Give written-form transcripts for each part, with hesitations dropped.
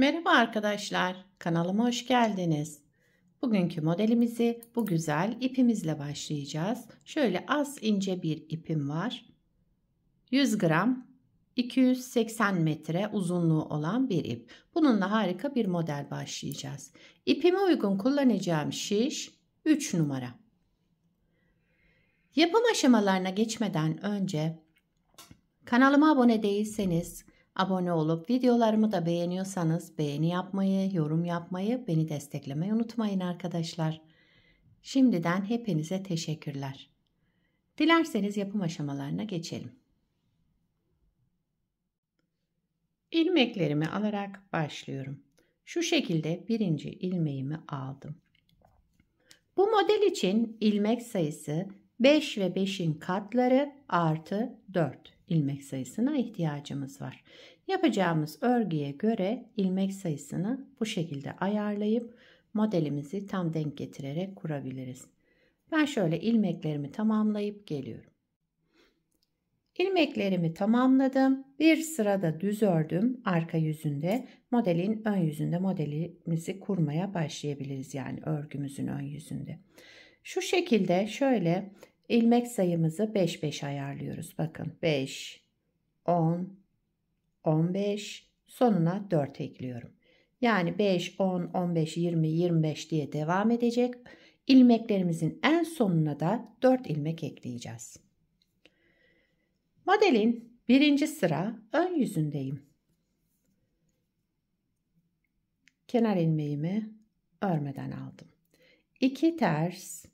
Merhaba arkadaşlar, kanalıma hoş geldiniz. Bugünkü modelimizi bu güzel ipimizle başlayacağız. Şöyle az ince bir ipim var. 100 gram, 280 metre uzunluğu olan bir ip. Bununla harika bir model başlayacağız. İpime uygun kullanacağım şiş 3 numara. Yapım aşamalarına geçmeden önce kanalıma abone değilseniz abone olup videolarımı da beğeniyorsanız beğeni yapmayı, yorum yapmayı, beni desteklemeyi unutmayın arkadaşlar. Şimdiden hepinize teşekkürler. Dilerseniz yapım aşamalarına geçelim. İlmeklerimi alarak başlıyorum. Şu şekilde birinci ilmeğimi aldım. Bu model için ilmek sayısı 5 ve 5'in katları artı 4 ilmek sayısına ihtiyacımız var. Yapacağımız örgüye göre ilmek sayısını bu şekilde ayarlayıp modelimizi tam denk getirerek kurabiliriz. Ben şöyle ilmeklerimi tamamlayıp geliyorum. İlmeklerimi tamamladım. Bir sırada düz ördüm arka yüzünde. Modelin ön yüzünde modelimizi kurmaya başlayabiliriz. Yani örgümüzün ön yüzünde. Şu şekilde şöyle ilmek sayımızı 5-5 ayarlıyoruz. Bakın 5, 10, 15 sonuna 4 ekliyorum. Yani 5, 10, 15, 20, 25 diye devam edecek. İlmeklerimizin en sonuna da 4 ilmek ekleyeceğiz. Modelin birinci sıra ön yüzündeyim. Kenar ilmeğimi örmeden aldım. 2 ters,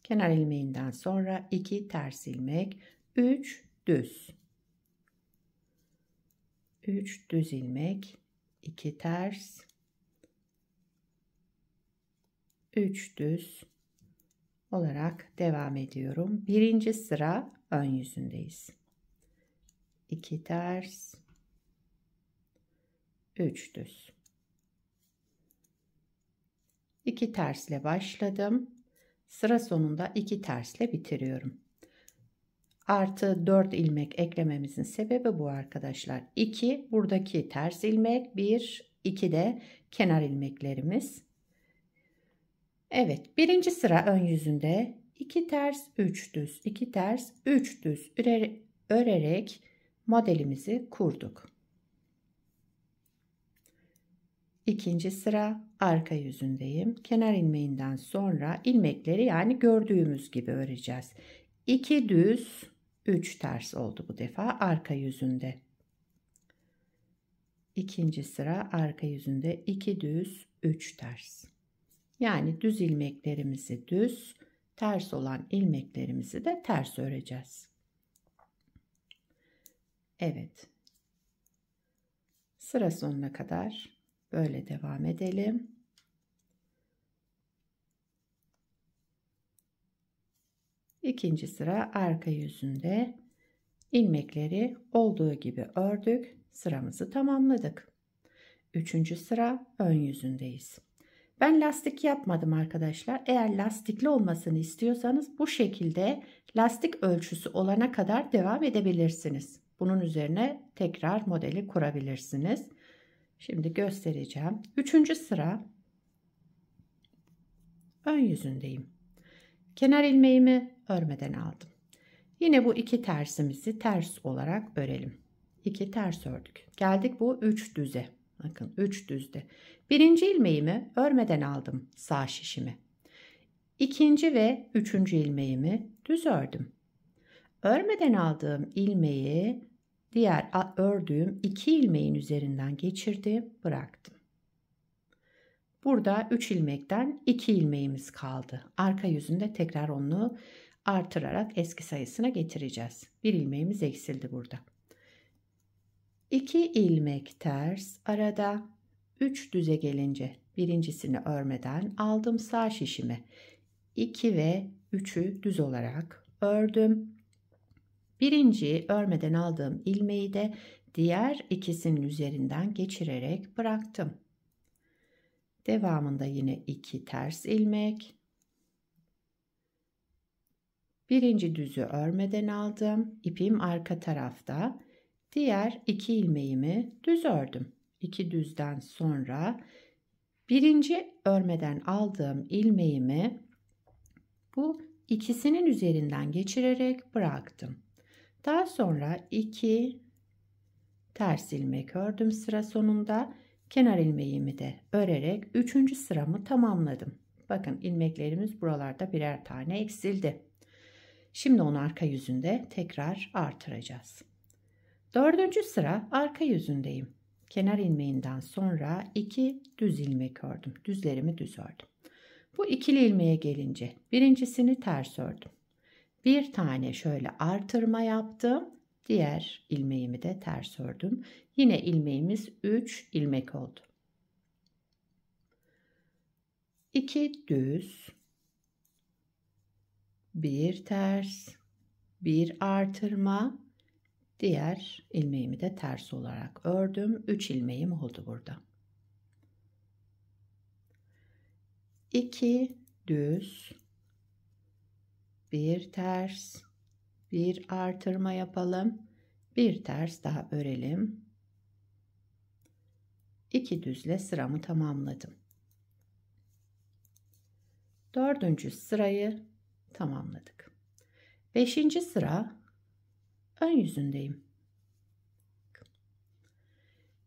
kenar ilmeğinden sonra 2 ters ilmek, 3 düz. 3 düz ilmek, 2 ters, 3 düz olarak devam ediyorum. Birinci sıra ön yüzündeyiz. 2 ters, 3 düz. 2 tersle başladım. Sıra sonunda 2 tersle bitiriyorum. Artı 4 ilmek eklememizin sebebi bu arkadaşlar. 2 buradaki ters ilmek, 1, 2 de kenar ilmeklerimiz. Evet, birinci sıra ön yüzünde 2 ters, 3 düz, 2 ters, 3 düz örerek modelimizi kurduk. İkinci sıra arka yüzündeyim. Kenar ilmeğinden sonra ilmekleri yani gördüğümüz gibi öreceğiz. 2 düz, 3 ters oldu bu defa arka yüzünde. İkinci sıra arka yüzünde 2 düz, 3 ters. Yani düz ilmeklerimizi düz, ters olan ilmeklerimizi de ters öreceğiz. Evet. Sıra sonuna kadar böyle devam edelim. İkinci sıra arka yüzünde ilmekleri olduğu gibi ördük. Sıramızı tamamladık. Üçüncü sıra ön yüzündeyiz. Ben lastik yapmadım arkadaşlar. Eğer lastikli olmasını istiyorsanız bu şekilde lastik ölçüsü olana kadar devam edebilirsiniz. Bunun üzerine tekrar modeli kurabilirsiniz. Şimdi göstereceğim. Üçüncü sıra ön yüzündeyim. Kenar ilmeğimi örmeden aldım. Yine bu 2 tersimizi ters olarak örelim. 2 ters ördük. Geldik bu 3 düze. Bakın 3 düzde. Birinci ilmeğimi örmeden aldım sağ şişimi. İkinci ve üçüncü ilmeğimi düz ördüm. Örmeden aldığım ilmeği diğer ördüğüm 2 ilmeğin üzerinden geçirdim, bıraktım. Burada 3 ilmekten 2 ilmeğimiz kaldı. Arka yüzünde tekrar onu artırarak eski sayısına getireceğiz. Bir ilmeğimiz eksildi burada. 2 ilmek ters arada 3 düze gelince birincisini örmeden aldım sağ şişime. 2 ve 3'ü düz olarak ördüm. Birinciyi örmeden aldığım ilmeği de diğer ikisinin üzerinden geçirerek bıraktım. Devamında yine 2 ters ilmek. Birinci düzü örmeden aldım. İpim arka tarafta. Diğer 2 ilmeğimi düz ördüm. 2 düzden sonra birinci örmeden aldığım ilmeğimi bu ikisinin üzerinden geçirerek bıraktım. Daha sonra 2 ters ilmek ördüm sıra sonunda. Kenar ilmeğimi de örerek 3. sıramı tamamladım. Bakın ilmeklerimiz buralarda birer tane eksildi. Şimdi onu arka yüzünde tekrar artıracağız. 4. sıra arka yüzündeyim. Kenar ilmeğinden sonra 2 düz ilmek ördüm. Düzlerimi düz ördüm. Bu ikili ilmeğe gelince birincisini ters ördüm. Bir tane şöyle artırma yaptım. Diğer ilmeğimi de ters ördüm. Yine ilmeğimiz 3 ilmek oldu. 2 düz, 1 ters, 1 artırma, diğer ilmeğimi de ters olarak ördüm. 3 ilmeğim oldu burada. 2 düz, 1 ters, 1 artırma yapalım. 1 ters daha örelim. 2 düzle sıramı tamamladım. 4. sırayı tamamladık. 5. sıra ön yüzündeyim.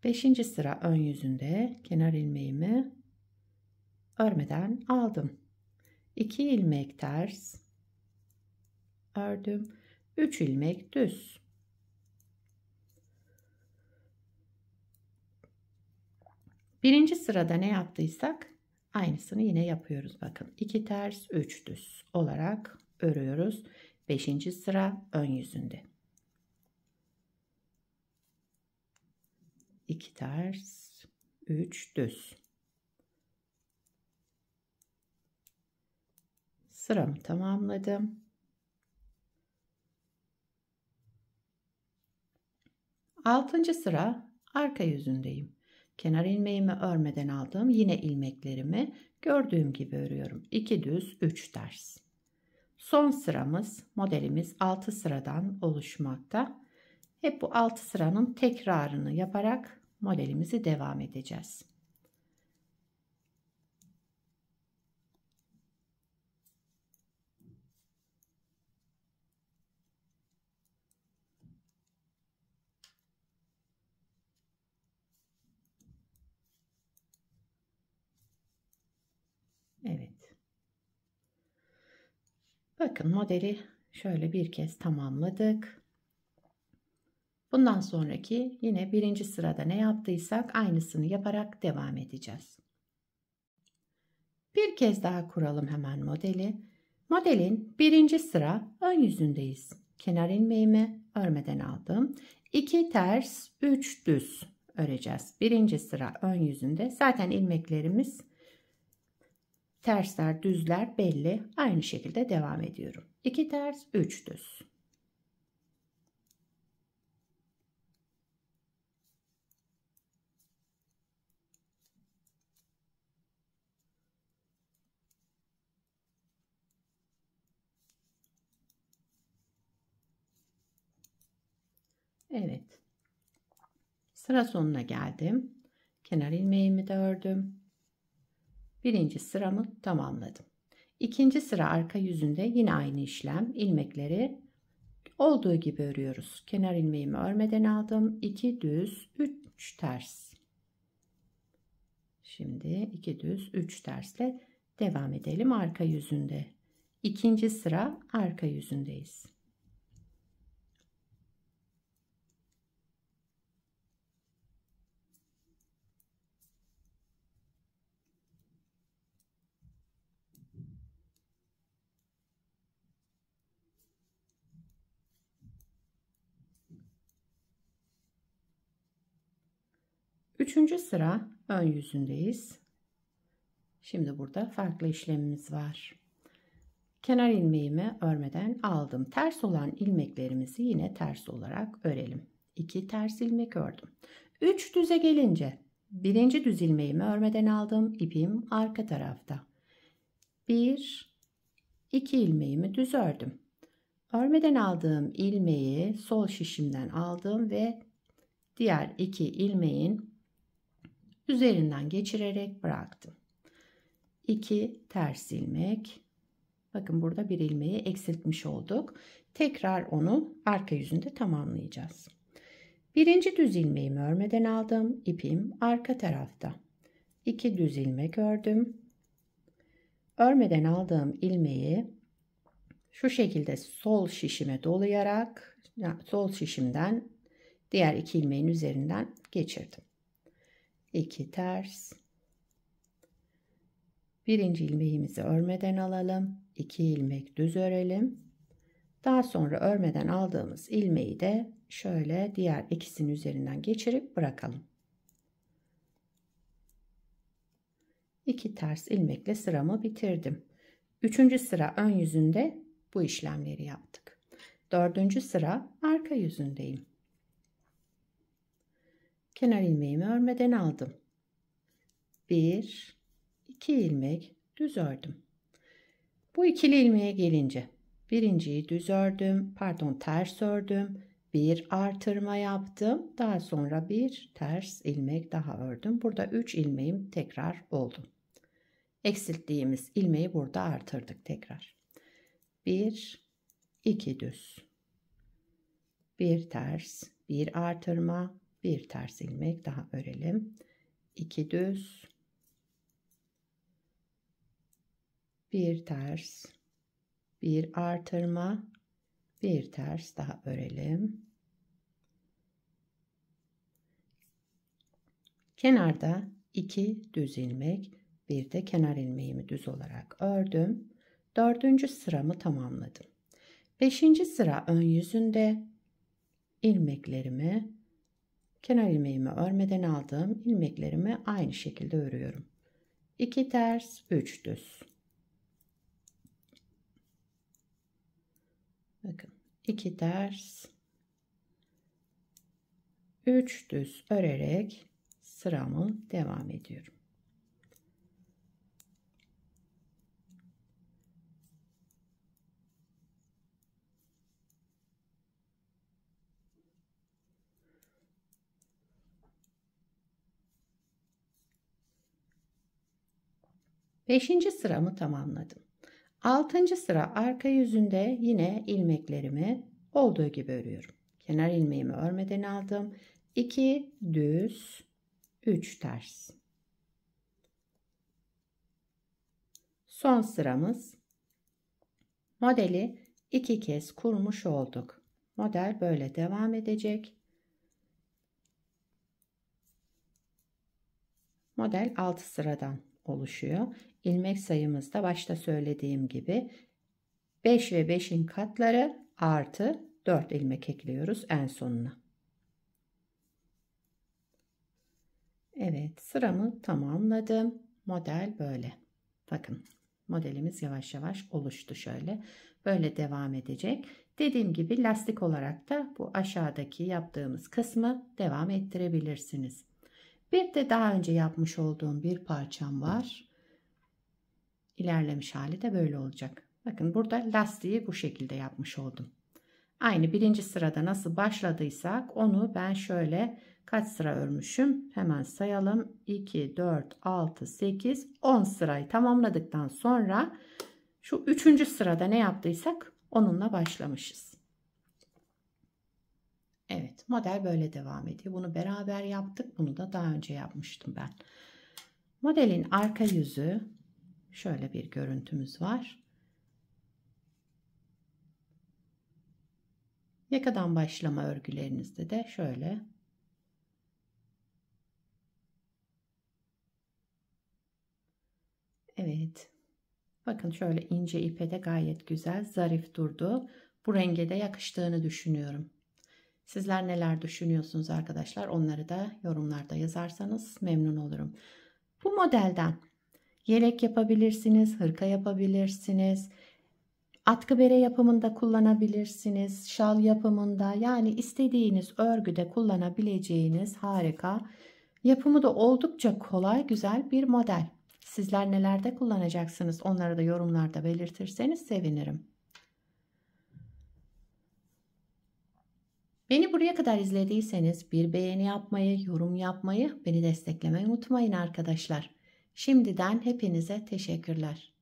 5. sıra ön yüzünde kenar ilmeğimi örmeden aldım. 2 ilmek ters ördüm. 3 ilmek düz. Birinci sırada ne yaptıysak aynısını yine yapıyoruz. Bakın 2 ters 3 düz olarak örüyoruz. 5. sıra ön yüzünde. 2 ters 3 düz. Sıramı tamamladım. 6. sıra arka yüzündeyim. Kenar ilmeğimi örmeden aldım. Yine ilmeklerimi gördüğüm gibi örüyorum. 2 düz 3 ters. Son sıramız, modelimiz 6 sıradan oluşmakta. Hep bu 6 sıranın tekrarını yaparak modelimizi devam edeceğiz. Evet. Bakın modeli şöyle bir kez tamamladık. Bundan sonraki yine birinci sırada ne yaptıysak aynısını yaparak devam edeceğiz. Bir kez daha kuralım hemen modeli. Modelin birinci sıra ön yüzündeyiz. Kenar ilmeğimi örmeden aldım. 2 ters 3 düz öreceğiz. Birinci sıra ön yüzünde. Zaten ilmeklerimiz tersler düzler belli. Aynı şekilde devam ediyorum. 2 ters 3 düz. Evet. Sıra sonuna geldim. Kenar ilmeğimi de ördüm. Birinci sıramı tamamladım. İkinci sıra arka yüzünde yine aynı işlem. İlmekleri olduğu gibi örüyoruz. Kenar ilmeğimi örmeden aldım. 2 düz 3 ters. Şimdi 2 düz 3 tersle devam edelim arka yüzünde. İkinci sıra arka yüzündeyiz. Üçüncü sıra ön yüzündeyiz. Şimdi burada farklı işlemimiz var. Kenar ilmeğimi örmeden aldım. Ters olan ilmeklerimizi yine ters olarak örelim. 2 ters ilmek ördüm. 3 düze gelince birinci düz ilmeğimi örmeden aldım. İpim arka tarafta. 1 2 ilmeğimi düz ördüm. Örmeden aldığım ilmeği sol şişimden aldım ve diğer 2 ilmeğin üzerinden geçirerek bıraktım. 2 ters ilmek. Bakın burada bir ilmeği eksiltmiş olduk. Tekrar onu arka yüzünde tamamlayacağız. Birinci düz ilmeğimi örmeden aldım. İpim arka tarafta. 2 düz ilmek ördüm. Örmeden aldığım ilmeği şu şekilde sol şişime dolayarak, sol şişimden diğer 2 ilmeğin üzerinden geçirdim. 2 ters. Birinci ilmeğimizi örmeden alalım. 2 ilmek düz örelim. Daha sonra örmeden aldığımız ilmeği de şöyle diğer ikisinin üzerinden geçirip bırakalım. 2 ters ilmekle sıramı bitirdim. 3. sıra ön yüzünde bu işlemleri yaptık. 4. sıra arka yüzündeyim. Kenar ilmeğimi örmeden aldım. 1 2 ilmek düz ördüm. Bu ikili ilmeğe gelince birinciyi düz ördüm, ters ördüm, bir artırma yaptım, daha sonra bir ters ilmek daha ördüm. Burada 3 ilmeğim tekrar oldu. Eksilttiğimiz ilmeği burada artırdık tekrar. 1 2 düz, bir ters, bir artırma, bir ters ilmek daha örelim. 2 düz, bir ters, bir artırma, bir ters daha örelim. Kenarda 2 düz ilmek, bir de kenar ilmeğimi düz olarak ördüm. 4. sıramı tamamladım. 5. sıra ön yüzünde ilmeklerimi, kenar ilmeğimi örmeden aldığım ilmeklerimi aynı şekilde örüyorum. 2 ters, 3 düz. Bakın 2 ters, 3 düz örerek sıramı devam ediyorum. Beşinci sıramı tamamladım. 6. sıra arka yüzünde yine ilmeklerimi olduğu gibi örüyorum. Kenar ilmeğimi örmeden aldım. 2 düz, 3 ters. Son sıramız. Modeli 2 kez kurmuş olduk. Model böyle devam edecek. Model 6 sıradan oluşuyor. İlmek sayımız da başta söylediğim gibi 5 ve 5'in katları artı 4 ilmek ekliyoruz en sonuna. Evet, sıramı tamamladım. Model böyle. Bakın modelimiz yavaş yavaş oluştu şöyle. Böyle devam edecek. Dediğim gibi lastik olarak da bu aşağıdaki yaptığımız kısmı devam ettirebilirsiniz. Bir de daha önce yapmış olduğum bir parçam var. İlerlemiş hali de böyle olacak. Bakın burada lastiği bu şekilde yapmış oldum. Aynı birinci sırada nasıl başladıysak onu ben şöyle kaç sıra örmüşüm hemen sayalım. 2, 4, 6, 8, 10 sırayı tamamladıktan sonra şu 3. sırada ne yaptıysak onunla başlamışız. Evet, model böyle devam ediyor. Bunu beraber yaptık. Bunu da daha önce yapmıştım ben. Modelin arka yüzü şöyle bir görüntümüz var. Yakadan başlama örgülerinizde de şöyle evet. Bakın şöyle ince ipe de gayet güzel, zarif durdu. Bu renge de yakıştığını düşünüyorum. Sizler neler düşünüyorsunuz arkadaşlar? Onları da yorumlarda yazarsanız memnun olurum. Bu modelden yelek yapabilirsiniz, hırka yapabilirsiniz. Atkı bere yapımında kullanabilirsiniz. Şal yapımında, yani istediğiniz örgüde kullanabileceğiniz harika. Yapımı da oldukça kolay, güzel bir model. Sizler nelerde kullanacaksınız? Onları da yorumlarda belirtirseniz sevinirim. Beni buraya kadar izlediyseniz bir beğeni yapmayı, yorum yapmayı, beni desteklemeyi unutmayın arkadaşlar. Şimdiden hepinize teşekkürler.